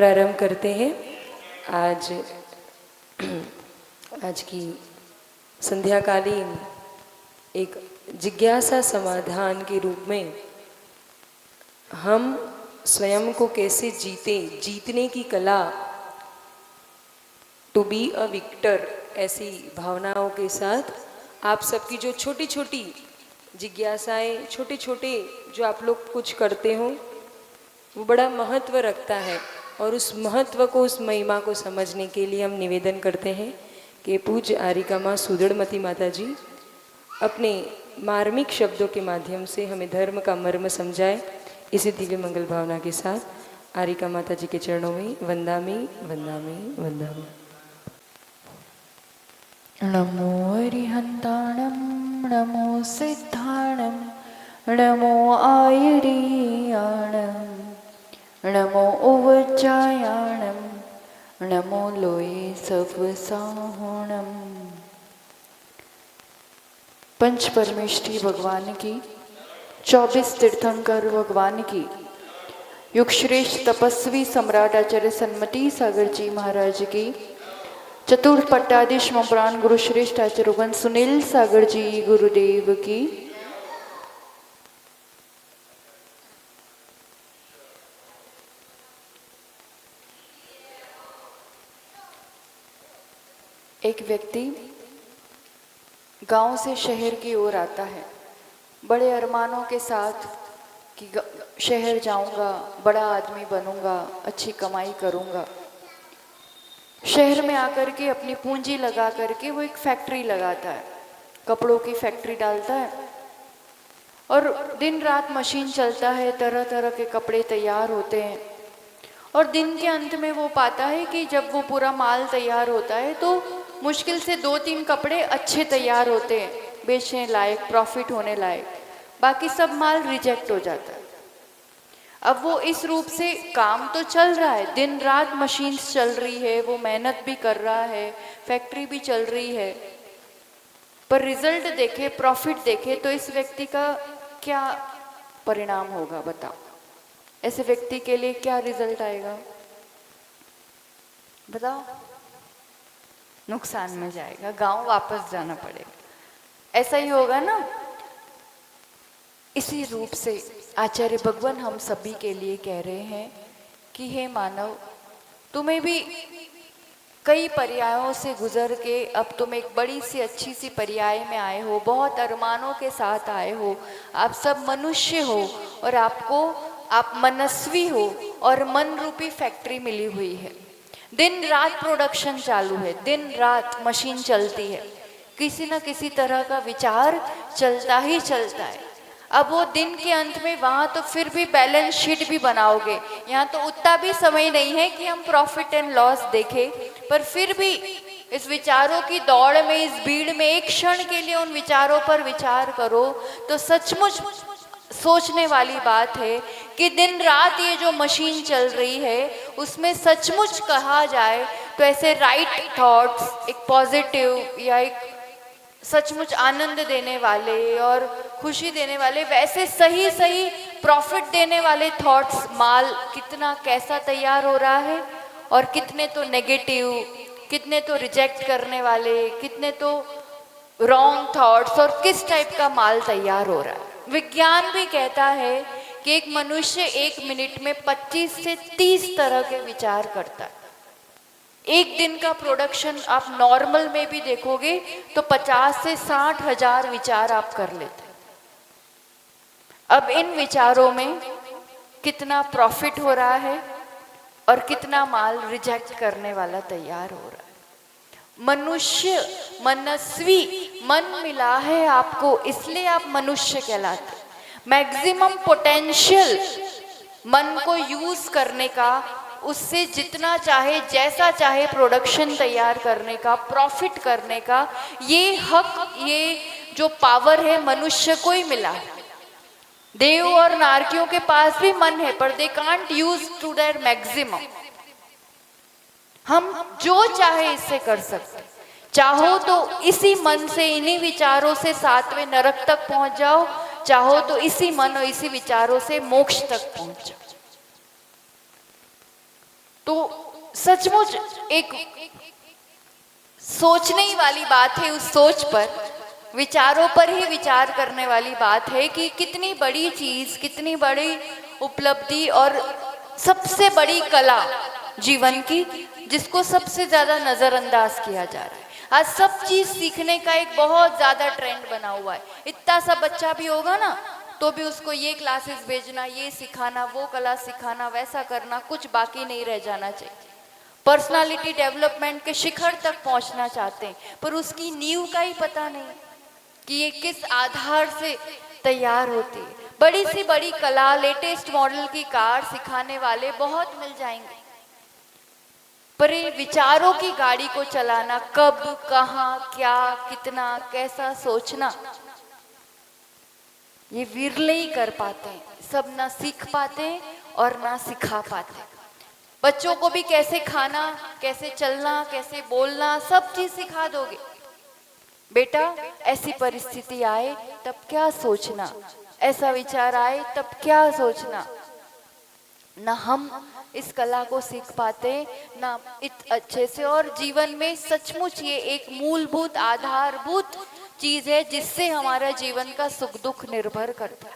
प्रारंभ करते हैं। आज की संध्याकालीन एक जिज्ञासा समाधान के रूप में हम स्वयं को कैसे जीतने की कला, टू बी अ विक्टर, ऐसी भावनाओं के साथ आप सबकी जो छोटी छोटी जिज्ञासाएं, छोटे छोटे जो आप लोग कुछ करते हो, वो बड़ा महत्व रखता है। और उस महत्व को, उस महिमा को समझने के लिए हम निवेदन करते हैं कि पूज्य आरिका माँ सुदृढ़मती माता जी अपने मार्मिक शब्दों के माध्यम से हमें धर्म का मर्म समझाए। इसी दिव्य मंगल भावना के साथ आरिका माता जी के चरणों में वंदामि वंदामि वंदामि। नमो अरिहंताणं, नमो सिद्धाणं, नमो आयुरीयाणं, नमो उवज्जायाणं, नमो लोये सवसाहुणं। पंच परमेष्ठी भगवान की, 24 तीर्थंकर भगवान की, युग श्रेष्ठ तपस्वी सम्राट आचार्य सन्मति सागर जी महाराज की, चतुर्थ पट्टाधीश पुराण गुरु श्रेष्ठ आचार्य सुनील सागर जी गुरुदेव की, एक व्यक्ति गांव से शहर की ओर आता है बड़े अरमानों के साथ कि शहर जाऊंगा, बड़ा आदमी बनूंगा, अच्छी कमाई करूंगा। शहर में आकर के अपनी पूंजी लगा करके वो एक फैक्ट्री लगाता है, कपड़ों की फैक्ट्री डालता है और दिन रात मशीन चलता है, तरह तरह के कपड़े तैयार होते हैं। और दिन के अंत में वो पाता है कि जब वो पूरा माल तैयार होता है तो मुश्किल से 2-3 कपड़े अच्छे तैयार होते हैं, बेचने लायक, प्रॉफिट होने लायक, बाकी सब माल रिजेक्ट हो जाता है। अब वो इस रूप से काम तो चल रहा है, दिन रात मशीन्स चल रही है, वो मेहनत भी कर रहा है, फैक्ट्री भी चल रही है, पर रिजल्ट देखे, प्रॉफिट देखे तो इस व्यक्ति का क्या परिणाम होगा बताओ? ऐसे व्यक्ति के लिए क्या रिजल्ट आएगा बताओ? नुकसान में जाएगा, गांव वापस जाना पड़ेगा। ऐसा ही होगा ना। इसी रूप से आचार्य भगवान हम सभी के लिए कह रहे हैं कि हे मानव, तुम्हें भी कई पर्यायों से गुजर के अब तुम एक बड़ी सी अच्छी सी पर्याय में आए हो, बहुत अरमानों के साथ आए हो। आप सब मनुष्य हो और आप मनस्वी हो और मन रूपी फैक्ट्री मिली हुई है। दिन रात प्रोडक्शन चालू है, दिन रात मशीन चलती है, किसी न किसी तरह का विचार चलता ही चलता है। अब वो दिन के अंत में वहाँ तो फिर भी बैलेंस शीट भी बनाओगे, यहाँ तो उतना भी समय नहीं है कि हम प्रॉफिट एंड लॉस देखें, पर फिर भी इस विचारों की दौड़ में, इस भीड़ में एक क्षण के लिए उन विचारों पर विचार करो तो सचमुच सोचने वाली बात है कि दिन रात ये जो मशीन चल रही है उसमें सचमुच कहा जाए तो ऐसे राइट थॉट्स, एक पॉजिटिव या एक सचमुच आनंद देने वाले और खुशी देने वाले, वैसे सही सही प्रॉफिट देने वाले थॉट्स, माल कितना कैसा तैयार हो रहा है और कितने तो नेगेटिव, कितने तो रिजेक्ट करने वाले, कितने तो रॉन्ग थॉट्स, और किस टाइप का माल तैयार हो रहा है। विज्ञान भी कहता है कि एक मनुष्य 1 मिनट में 25 से 30 तरह के विचार करता है। एक दिन का प्रोडक्शन आप नॉर्मल में भी देखोगे तो 50 से 60 हजार विचार आप कर लेते हैं। अब इन विचारों में कितना प्रॉफिट हो रहा है और कितना माल रिजेक्ट करने वाला तैयार हो रहा है। मनुष्य, मनस्वी, मन मिला है आपको, इसलिए आप मनुष्य कहलाते। मैक्सिमम पोटेंशियल मन को यूज करने का, उससे जितना चाहे जैसा चाहे प्रोडक्शन तैयार करने का, प्रॉफिट करने का, ये हक, ये जो पावर है मनुष्य को ही मिला है। देव और नारकियों के पास भी मन है पर they can't use to their maximum. हम जो चाहे इससे कर सकते, चाहो तो इसी मन से, इन्हीं विचारों से 7वें नरक तक पहुंच जाओ, चाहो तो इसी मन और इसी विचारों से मोक्ष तक पहुंच जाओ। तो सचमुच एक सोचने ही वाली बात है, उस सोच पर, विचारों पर ही विचार करने वाली बात है कि कितनी बड़ी चीज, कितनी बड़ी उपलब्धि और सबसे बड़ी कला जीवन की, जिसको सबसे ज्यादा नजरअंदाज किया जा रहा है। आज सब चीज सीखने का एक बहुत ज्यादा ट्रेंड बना हुआ है। इतना सा बच्चा भी होगा ना तो भी उसको ये क्लासेस भेजना, ये सिखाना, वो कला सिखाना, वैसा करना, कुछ बाकी नहीं रह जाना चाहिए। पर्सनालिटी डेवलपमेंट के शिखर तक पहुंचना चाहते हैं, पर उसकी नींव का ही पता नहीं कि ये किस आधार से तैयार होती है। बड़ी सी बड़ी कला, लेटेस्ट मॉडल की कार सिखाने वाले बहुत मिल जाएंगे, पर ये विचारों की गाड़ी को चलाना, कब, कहाँ, क्या, कितना, कैसा सोचना, ये विरले ही कर पाते हैं। सब ना सीख पाते हैं और ना सिखा पाते। बच्चों को भी कैसे खाना, कैसे चलना, कैसे बोलना, सब चीज सिखा दोगे। बेटा ऐसी परिस्थिति आए तब क्या सोचना, ऐसा विचार आए तब क्या सोचना। ना हम इस कला को सीख पाते, ना अच्छे से। और जीवन में सचमुच ये एक मूलभूत, आधारभूत चीज है जिससे हमारा जीवन का सुख दुख निर्भर करता है।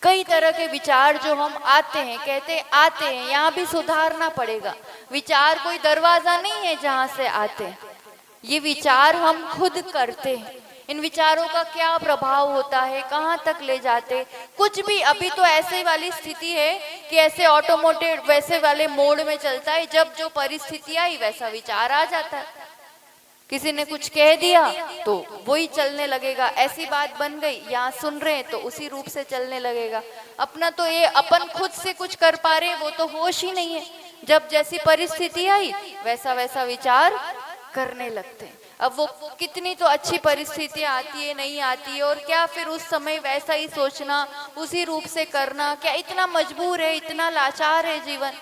कई तरह के विचार जो हम आते हैं, कहते आते हैं, यहाँ भी सुधारना पड़ेगा। विचार कोई दरवाजा नहीं है जहाँ से आते हैं, ये विचार हम खुद करते हैं। इन विचारों का क्या प्रभाव होता है, कहाँ तक ले जाते, कुछ भी। अभी तो ऐसे वाली स्थिति है कि ऐसे ऑटोमोटिव वैसे वाले मोड में चलता है, जब जो परिस्थिति आई वैसा विचार आ जाता है। किसी ने कुछ कह दिया तो वही चलने लगेगा। ऐसी बात बन गई, यहाँ सुन रहे हैं तो उसी रूप से चलने लगेगा। अपना तो ये अपन खुद से कुछ कर पा रहे, वो तो होश ही नहीं है। जब जैसी परिस्थिति आई वैसा वैसा विचार करने लगते हैं। अब वो कितनी तो अच्छी परिस्थितियां आती है, नहीं आती है, और क्या फिर उस समय वैसा ही सोचना, उसी रूप से करना। क्या इतना मजबूर है, इतना लाचार है जीवन।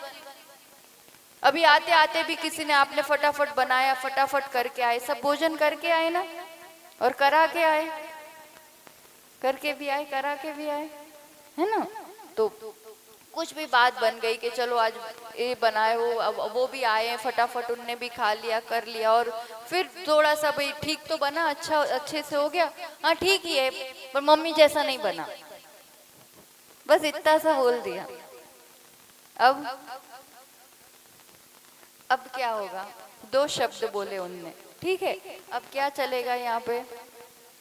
अभी आते आते भी किसी ने, आपने फटाफट बनाया, फटाफट करके आए, सब भोजन करके आए ना, और करा के आए, करके भी आए, करा के भी आए, है ना। तो कुछ भी बात बन गई कि चलो आज ये बनाए हो, अब वो भी आए हैं, फटाफट उनने भी खा लिया, कर लिया, और फिर थोड़ा सा भाई ठीक तो बना, अच्छा अच्छे से हो गया, हाँ ठीक ही है, पर मम्मी जैसा नहीं बना, बस इतना सा बोल दिया। अब क्या होगा, दो शब्द बोले उनने, ठीक है, अब क्या चलेगा यहाँ पे,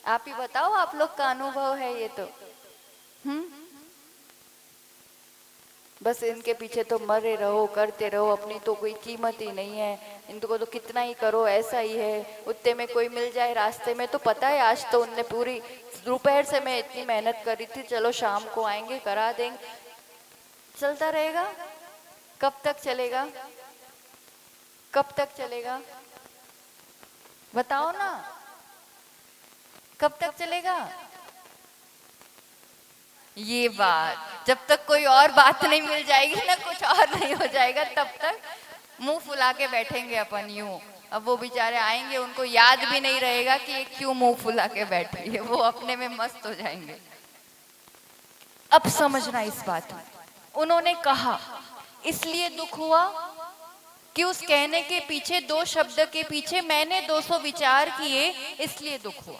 आप ही बताओ, आप लोग का अनुभव है ये तो। बस इनके पीछे तो मरे रहो, करते रहो, अपनी तो कोई कीमत ही नहीं है, इनको तो कितना ही करो ऐसा ही है। उतने में कोई मिल जाए रास्ते में तो पता है, आज तो उनने पूरी दोपहर से मैं इतनी मेहनत करी थी, चलो शाम को आएंगे, करा देंगे, चलता रहेगा। कब तक चलेगा, कब तक चलेगा, बताओ ना, कब तक चलेगा ये बात। जब तक कोई और बात नहीं मिल जाएगी ना, कुछ और नहीं हो जाएगा, तब तक मुंह फुला के बैठेंगे अपन यूं। अब वो बेचारे आएंगे, उनको याद भी नहीं रहेगा कि ये क्यों मुंह फुला के बैठ रही है, वो अपने में मस्त हो जाएंगे। अब समझना इस बात में, उन्होंने कहा इसलिए दुख हुआ कि उस कहने के पीछे, दो शब्द के पीछे मैंने 200 विचार किए, इसलिए दुख हुआ।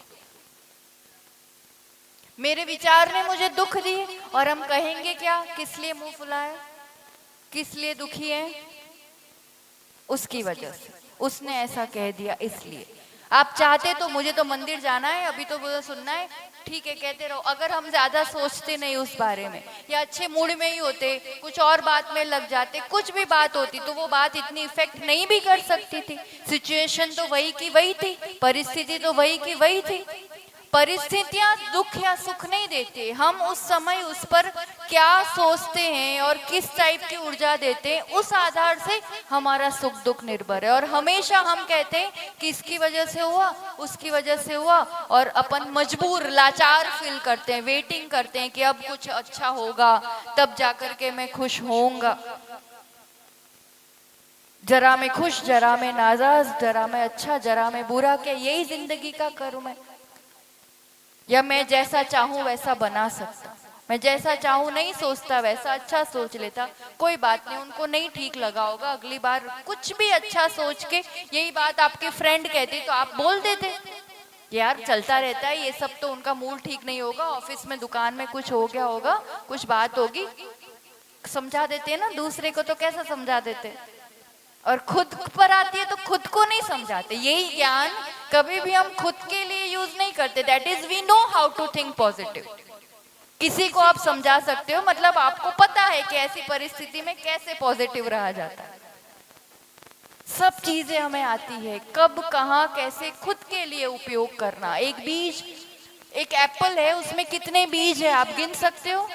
मेरे विचार ने मुझे दुख दिए, और हम कहेंगे क्या, किस लिए मुंह फुलाया, किस लिए दुखी है, उसकी वजह से, उसने ऐसा कह दिया इसलिए। आप चाहते तो, मुझे तो मंदिर जाना है, अभी तो मुझे सुनना है, ठीक है कहते रहो। अगर हम ज्यादा सोचते नहीं उस बारे में, या अच्छे मूड में ही होते, कुछ और बात में लग जाते, कुछ भी बात होती तो वो बात इतनी इफेक्ट नहीं भी कर सकती थी। सिचुएशन तो वही की वही थी, परिस्थिति तो वही की वही थी। परिस्थितियां दुख या सुख नहीं देते, हम उस समय उस पर क्या सोचते हैं और किस टाइप की ऊर्जा देते हैं, उस आधार से हमारा सुख दुख निर्भर है। और हमेशा हम कहते हैं कि इसकी वजह से हुआ, उसकी वजह से हुआ, और अपन मजबूर, लाचार फील करते हैं, वेटिंग करते हैं कि अब कुछ अच्छा होगा तब जाकर के मैं खुश होऊंगा। जरा मैं खुश, जरा मैं नाराज, जरा मैं अच्छा, जरा मैं बुरा, क्या यही जिंदगी का कर्म है? या मैं जैसा चाहूं वैसा बना सकता? मैं जैसा चाहूँ नहीं सोचता, वैसा अच्छा सोच लेता। कोई बात नहीं, उनको नहीं ठीक लगा होगा, अगली बार कुछ भी अच्छा सोच के यही बात आपके फ्रेंड कहती तो आप बोल देते यार चलता रहता है ये सब, तो उनका मूड ठीक नहीं होगा, ऑफिस में दुकान में कुछ हो गया होगा, कुछ बात होगी, समझा देते हैं ना। दूसरे को तो कैसा समझा देते, और खुद पर आती है तो खुद को नहीं समझाते। यही ज्ञान कभी भी हम खुद के लिए यूज नहीं करते। That is we know how to think positive. किसी को आप समझा सकते हो, मतलब आपको पता है कि ऐसी परिस्थिति में कैसे पॉजिटिव रहा जाता है। सब चीजें हमें आती है, कब कहाँ कैसे खुद के लिए उपयोग करना। एक बीज, एक एप्पल है, उसमें कितने बीज है आप गिन सकते हो?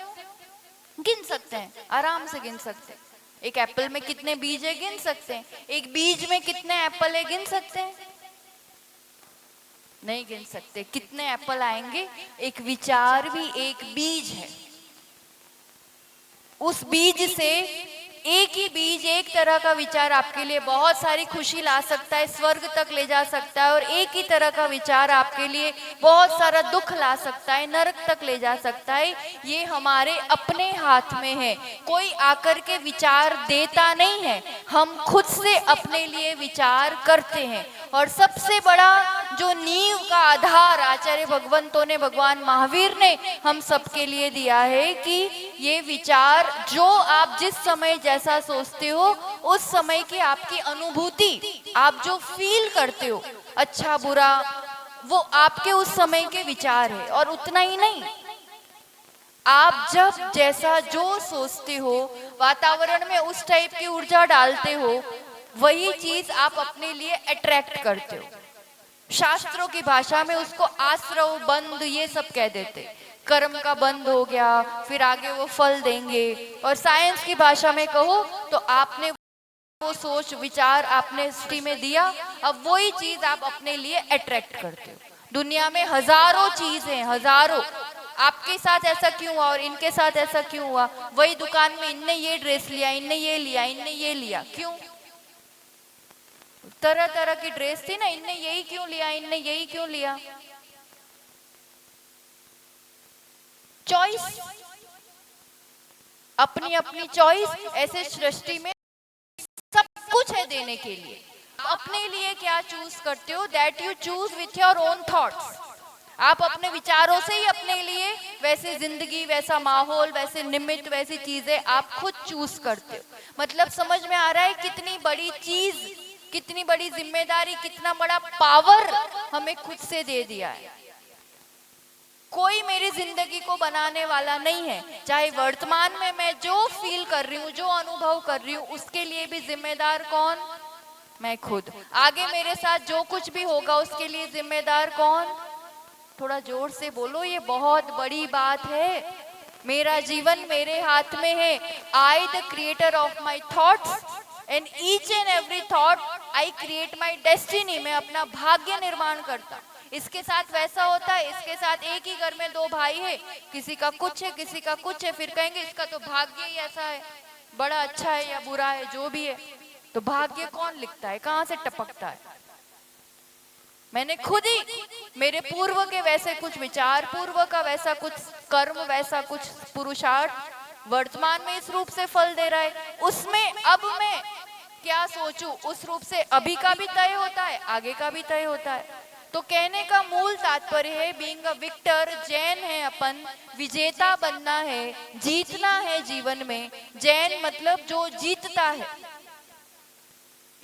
गिन सकते हैं, आराम से गिन सकते हैं। एक एप्पल में कितने बीज है गिन सकते हैं। एक बीज में कितने एप्पल है गिन सकते हैं? नहीं गिन सकते। कितने एप्पल आएंगे? एक विचार भी एक बीज है। उस बीज से एक ही बीज, एक तरह का विचार आपके लिए बहुत सारी खुशी ला सकता है, स्वर्ग तक ले जा सकता है। और एक ही तरह का विचार आपके लिए बहुत सारा दुख ला सकता है, नरक तक ले जा सकता है। ये हमारे अपने हाथ में है। कोई आकर के विचार देता नहीं है, हम खुद से अपने लिए विचार करते हैं। और सबसे बड़ा जो नींव का आधार आचार्य भगवंतों ने, भगवान महावीर ने हम सबके लिए दिया है कि ये विचार जो आप जिस समय जैसा सोचते हो, उस समय की आपकी अनुभूति, आप जो फील करते हो अच्छा बुरा, वो आपके उस समय के विचार है। और उतना ही नहीं, आप जब जैसा जो सोचते हो, वातावरण में उस टाइप की ऊर्जा डालते हो, वही चीज आप अपने लिए अट्रैक्ट करते हो। शास्त्रों की भाषा में उसको आश्रव बंध ये सब कह देते। कर्म का बंध हो गया, फिर आगे वो फल देंगे। और साइंस की भाषा में कहो तो आपने वो सोच विचार आपने सृष्टि में दिया, अब वही चीज आप अपने लिए अट्रैक्ट करते हो। दुनिया में हजारों चीजें, हजारों। आपके साथ ऐसा क्यों हुआ और इनके साथ ऐसा क्यों हुआ? वही दुकान में इनने ये ड्रेस लिया, इनने ये लिया, इनने ये लिया, क्यों? तरह तरह की ड्रेस थी ना, इनने यही क्यों लिया, इनने यही क्यों लिया? चॉइस, अपनी अपनी चॉइस। ऐसे सृष्टि में सब कुछ है देने के लिए। अपने लिए क्या चूज करते हो? That you choose with your own thoughts. आप अपने विचारों से ही अपने लिए वैसे जिंदगी, वैसा माहौल, वैसे निमित्त, वैसी चीजें आप खुद चूज करते हो। मतलब समझ में आ रहा है कितनी बड़ी चीज, कितनी बड़ी जिम्मेदारी, कितना बड़ा पावर हमें खुद से दे दिया है। कोई मेरी जिंदगी को बनाने वाला नहीं है। चाहे वर्तमान में मैं जो फील कर रही हूँ, जो अनुभव कर रही हूँ, उसके लिए भी जिम्मेदार कौन? मैं खुद। आगे मेरे साथ जो कुछ भी होगा उसके लिए जिम्मेदार कौन? थोड़ा जोर से बोलो, ये बहुत बड़ी बात है। मेरा जीवन मेरे हाथ में है। I the creator of my thoughts and each and every thought I create my destiny. मैं अपना भाग्य निर्माण करता। इसके साथ वैसा होता है, इसके साथ एक ही घर में दो भाई है, किसी का कुछ है, किसी का कुछ है, फिर कहेंगे इसका तो भाग्य ही ऐसा है, बड़ा अच्छा है या बुरा है, जो भी है। तो भाग्य कौन लिखता है? कहाँ से टपकता है? मैंने खुद ही, मेरे पूर्व के वैसे कुछ विचार, पूर्व का वैसा कुछ कर्म, वैसा कुछ पुरुषार्थ वर्तमान में इस रूप से फल दे रहा है। उसमें अब मैं क्या सोचूं, उस रूप से अभी का भी तय होता है, आगे का भी तय होता है। तो कहने का मूल तात्पर्य है, बीइंग अ विक्टर, जैन है अपन, विजेता बनना है, जीतना है जीवन में। जैन मतलब जो जीतता है।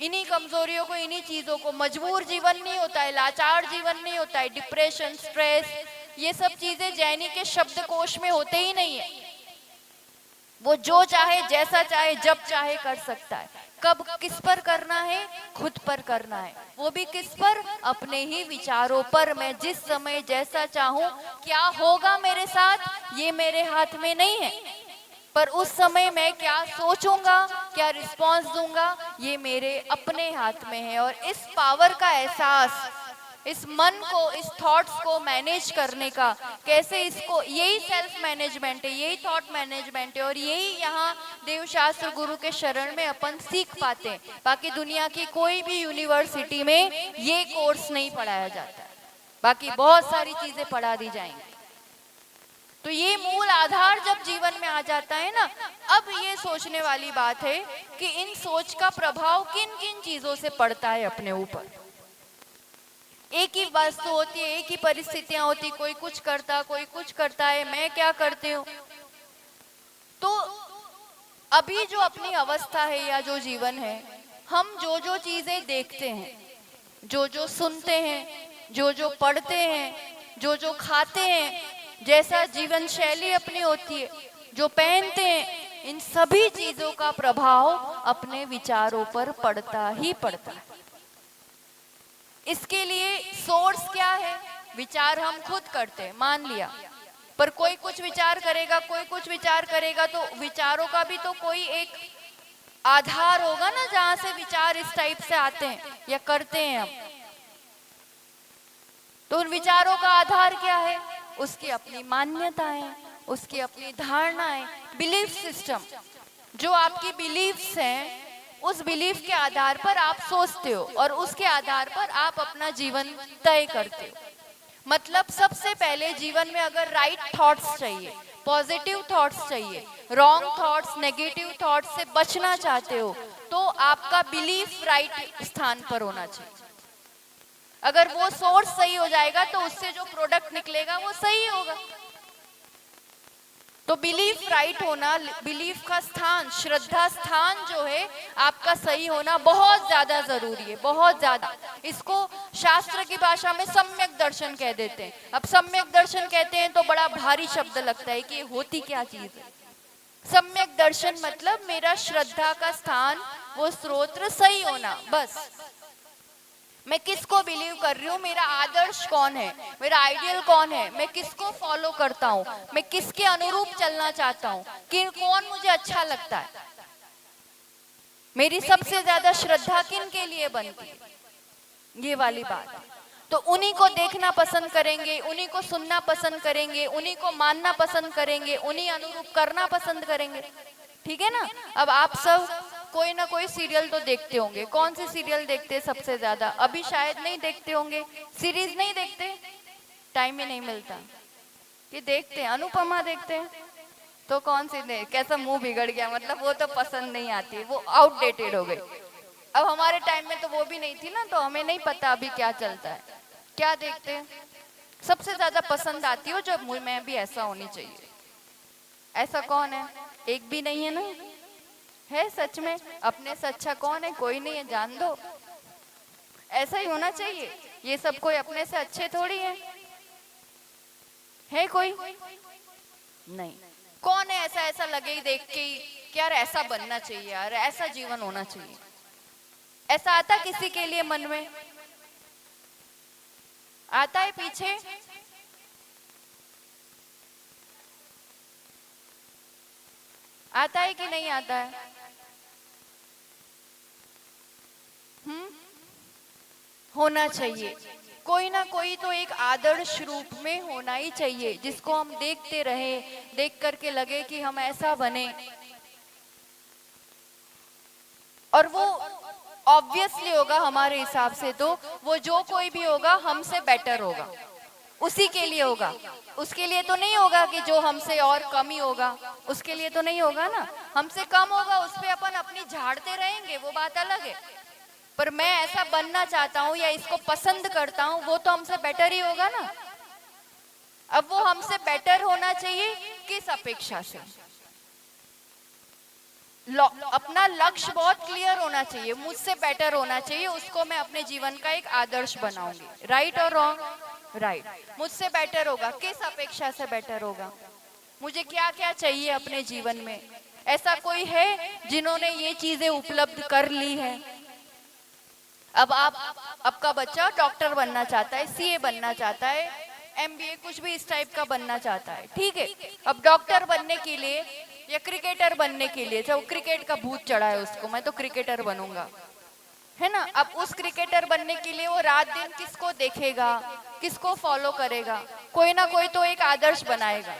इन्हीं कमजोरियों को, इन्हीं चीजों को, मजबूर जीवन नहीं होता है, लाचार जीवन नहीं होता है, डिप्रेशन, स्ट्रेस, ये सब चीजें जैनी के शब्दकोश में होते ही नहीं है। वो जो चाहे, जैसा चाहे, जब चाहे कर सकता है। कब किस पर करना है? खुद पर करना है। वो भी किस पर? अपने ही विचारों पर। मैं जिस समय जैसा चाहूं, क्या होगा मेरे साथ ये मेरे हाथ में नहीं है, पर उस समय मैं क्या सोचूंगा, क्या रिस्पॉन्स दूंगा, ये मेरे अपने हाथ में है। और इस पावर का एहसास, इस मन को, इस थॉट्स को मैनेज करने का, कैसे इसको, यही सेल्फ मैनेजमेंट है, यही थॉट मैनेजमेंट है। और यही यहाँ देवशास्त्र गुरु के शरण में अपन सीख पाते हैं। बाकी दुनिया की कोई भी यूनिवर्सिटी में ये कोर्स नहीं पढ़ाया जाता है। बाकी बहुत सारी चीजें पढ़ा दी जाएंगी। तो ये मूल आधार जब जीवन में आ जाता है ना, अब ये सोचने वाली बात है कि इन सोच का प्रभाव किन किन चीजों से पड़ता है अपने ऊपर। एक ही वस्तु होती है, एक ही परिस्थितियां होती, कोई कुछ करता, कोई कुछ करता है, मैं क्या करती हूँ। तो अभी जो अपनी अवस्था है या जो जीवन है, हम जो जो चीजें देखते हैं, जो जो सुनते हैं, जो जो पढ़ते हैं, जो जो खाते हैं, जैसा जीवन शैली अपनी होती है, जो पहनते हैं, इन सभी चीजों का प्रभाव अपने विचारों पर पड़ता ही पड़ता है। इसके लिए सोर्स क्या है? विचार हम खुद करते हैं, मान लिया, पर कोई कुछ विचार करेगा, कोई कुछ विचार करेगा, तो विचारों का भी तो कोई एक आधार होगा ना, जहां से विचार इस टाइप से आते हैं या करते हैं हम। तो उन विचारों का आधार क्या है? उसकी अपनी मान्यताएं, उसकी अपनी धारणाएं, बिलीफ सिस्टम। जो आपकी बिलीफ्स हैं, उस बिलीफ के आधार पर आप सोचते हो और उसके आधार पर आप अपना जीवन तय करते हो। मतलब सबसे पहले जीवन में अगर राइट थॉट्स चाहिए, पॉजिटिव थॉट्स चाहिए, रॉन्ग थॉट्स, नेगेटिव थॉट्स से बचना चाहते हो, तो आपका बिलीफ राइट स्थान पर होना चाहिए। अगर वो सोर्स सही हो जाएगा तो उससे जो प्रोडक्ट निकलेगा वो सही होगा। तो बिलीफ राइट होना, बिलीफ का स्थान, श्रद्धा स्थान जो है आपका सही होना बहुत ज्यादा जरूरी है, बहुत ज्यादा। इसको शास्त्र की भाषा में सम्यक दर्शन कह देते हैं। अब सम्यक दर्शन कहते हैं तो बड़ा भारी शब्द लगता है कि ये होती क्या चीज है। सम्यक दर्शन मतलब मेरा श्रद्धा का स्थान, वो स्रोत्र सही होना, बस। मैं किसको बिलीव कर रही हूँ, मेरा आदर्श कौन है, मेरा आइडियल कौन है, मैं किसको फॉलो करता हूँ, मैं किसके अनुरूप चलना चाहता हूँ, कि कौन मुझे अच्छा लगता है, मेरी सबसे ज्यादा श्रद्धा किन के लिए बनती है, ये वाली बात। तो उन्हीं को देखना पसंद करेंगे, उन्हीं को सुनना पसंद करेंगे, उन्हीं को मानना पसंद करेंगे, उन्हीं अनुरूप करना पसंद करेंगे। ठीक है ना। अब आप सब कोई ना कोई सीरियल तो देखते होंगे। कौन सी सीरियल देखते हैं सबसे ज्यादा? अभी शायद नहीं देखते होंगे, सीरीज नहीं देखते, टाइम ही नहीं मिलता। कि देखते हैं, अनुपमा देखते हैं, तो कौन सी कैसा मुंह बिगड़ गया, मतलब वो तो पसंद नहीं आती, वो आउटडेटेड हो गई। अब हमारे टाइम में तो वो भी नहीं थी ना, तो हमें नहीं पता अभी क्या चलता है। क्या देखते हैं? सबसे ज्यादा पसंद आती हो जो मैं भी ऐसा होनी चाहिए। ऐसा कौन है? एक भी नहीं है ना। है सच में? अपने से अच्छा कौन है? कोई नहीं है, जान दो। ऐसा ही होना चाहिए। ये सब कोई अपने से अच्छे थोड़ी है कोई? नहीं। कौन है ऐसा? ऐसा लगे ही देख के ही कि यार ऐसा बनना चाहिए, यार ऐसा जीवन होना चाहिए। ऐसा आता किसी के लिए मन में? आता है पीछे? आता है कि नहीं आता है? होना चाहिए। कोई ना कोई तो एक आदर्श रूप में होना ही चाहिए, जिसको हम देखते रहे, देख करके लगे कि हम ऐसा बने। और वो ऑब्वियसली होगा हमारे हिसाब से, तो वो जो कोई भी होगा हमसे बेटर होगा, उसी के लिए होगा। उसके लिए तो नहीं होगा कि जो हमसे और कम ही होगा, उसके लिए तो नहीं होगा ना। हमसे कम होगा, उस पे अपन अपनी झाड़ते रहेंगे, वो बात अलग है। पर मैं ऐसा बनना चाहता हूँ या इसको पसंद करता हूँ, वो तो हमसे बेटर ही होगा ना। अब वो हमसे बेटर होना चाहिए किस अपेक्षा से? अपना लक्ष्य बहुत क्लियर होना चाहिए, मुझसे बेटर होना चाहिए, उसको मैं अपने जीवन का एक आदर्श बनाऊंगी। राइट और रॉन्ग? राइट। मुझसे बेटर होगा, किस अपेक्षा से बेटर होगा? मुझे क्या क्या चाहिए अपने जीवन में? ऐसा कोई है जिन्होंने ये चीजें उपलब्ध कर ली है? अब आपका बच्चा डॉक्टर बनना चाहता है, सीए बनना चाहता है, एमबीए, कुछ भी इस टाइप का बनना चाहता है, ठीक है। अब डॉक्टर बनने के लिए या क्रिकेटर बनने के लिए, चाहे वो क्रिकेट का भूत चढ़ा है उसको, मैं तो क्रिकेटर बनूंगा, है ना। अब उस क्रिकेटर बनने के लिए वो रात दिन किसको देखेगा, किसको फॉलो करेगा? कोई ना कोई तो एक आदर्श बनाएगा,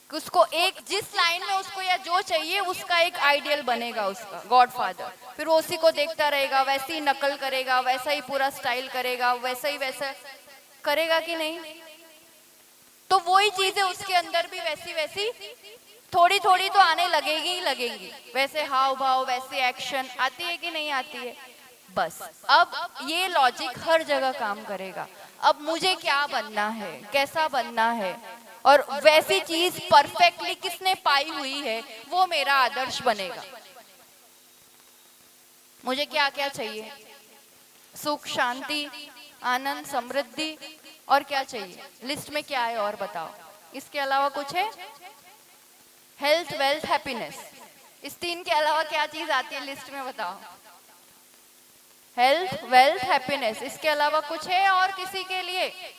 उसको एक जिस लाइन में उसको या जो चाहिए उसका एक आइडियल बनेगा, उसका गॉडफादर। फिर वो उसी को देखता रहेगा, वैसे ही नकल करेगा, वैसा ही पूरा स्टाइल करेगा, वैसा ही वैसा करेगा कि नहीं? तो वही चीजें उसके अंदर भी वैसी वैसी थोड़ी थोड़ी तो आने लगेगी ही लगेंगी। वैसे हाव भाव, वैसे एक्शन आती है कि नहीं आती है। बस अब ये लॉजिक हर जगह काम करेगा। अब मुझे क्या बनना है, कैसा बनना है, और वैसी चीज परफेक्टली किसने पाई हुई है, वो मेरा आदर्श बनेगा। मुझे क्या क्या चाहिए? सुख, शांति, आनंद, समृद्धि, और क्या चाहिए? लिस्ट में क्या है और बताओ। इसके अलावा कुछ है? Health, wealth, happiness. इस तीन के अलावा क्या चीज आती है लिस्ट में बताओ? Health, wealth, happiness. इसके अलावा कुछ है और किसी के लिए?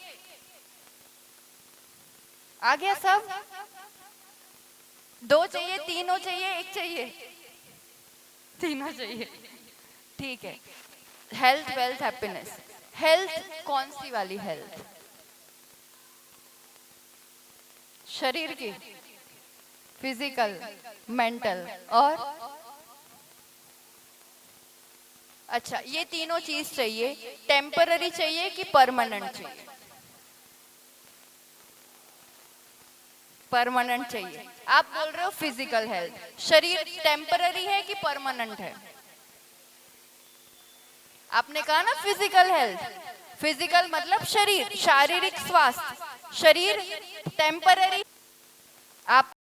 आ गया सब? दो चाहिए, तीनों चाहिए, एक चाहिए? तीनों चाहिए। ठीक है। Health, wealth, happiness. हेल्थ कौन सी वाली हेल्थ? शरीर की, फिजिकल, मेंटल और अच्छा, ये तीनों चीज चाहिए। टेम्पररी चाहिए कि परमानेंट चाहिए? परमानेंट चाहिए। आप बोल रहे हो फिजिकल हेल्थ। शरीर टेम्पररी है कि परमानेंट है? आपने कहा ना फिजिकल हेल्थ। फिजिकल मतलब शरीर, शारीरिक स्वास्थ्य। शरीर टेम्पररी। आप